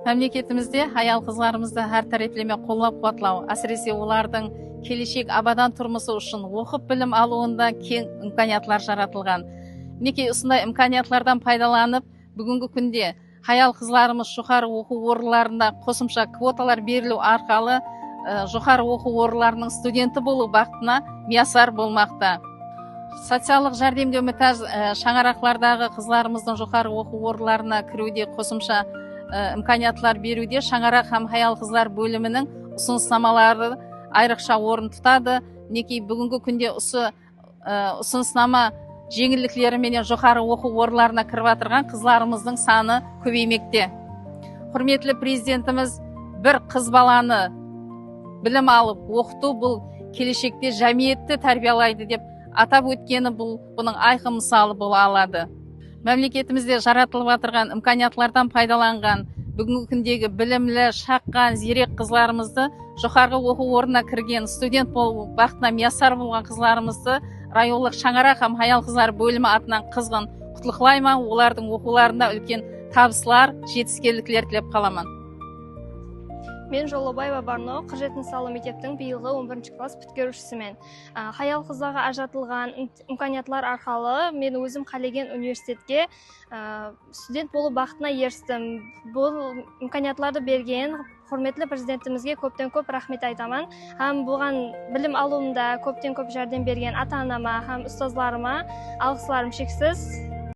Мемлекетімізде аял қызларымызды әр тәреплеме қоллап қуатлау, әсіресе олардың келешек абадан тұрмысы үшін оқып білім алуында кең имканиятлар жаратылған. Мінекей осындай имканиятлардан пайдаланып, бүгінгі күнде аял қызларымыз жоғары оқу орындарында қосымша квоталар берілу арқылы жоғары оқу орындарының студенті болу бақытына миясар болмақта. Социалдық жәрдемге мұқтаж шаңырақтардағы қызларымыздың жоғары оқу орындарына кіруде қосымша имканиятлар беруде шаңырақ һәм аял қызлар бөлімінің ұсыныстамалары айрықша орын тұтады. Мінекей бүгінгі күнде ұсыныстама жеңілдіктеріменен жоғары оқу орындарына кіріп отырған қызларымыздың саны көбеймекте. Құрметті президентіміз бір қыз баланы білім алып оқыту бұл келешекте жәмиетті тәрбиелейді деп атап өткені бұның айқын мысалы бола алады. Мемлекетімізде жаратылып отырған имканиятлардан пайдаланған бүгінгі күндегі білімлі, шаққан, зерек қызларымызды, жоғарғы оқу орнына кірген студент болу бақытына миясар болған қызларымызды районлық шаңырақ һәм аял қызлар бөлімі атынан қызғын құттықтаймын. Олардың оқуларында үлкен табыстар, жетістіктер тілеп қаламын. Мен Жолобаева Барно, Қажет Нысалы мектептің биылғы 11 класс бүткерушісімен. Аял қызларға ажыратылған имканиятлар арқылы мен өзім қалеген университетке студент болу бақытына ерістім. Бұл имканиятларды берген құрметті президентімізге көптен көп рахмет айтамын. Һәм бұған білім алуымда көптен көп жәрдем берген ата-анама һәм ұстазларыма алғыстарым шексіз.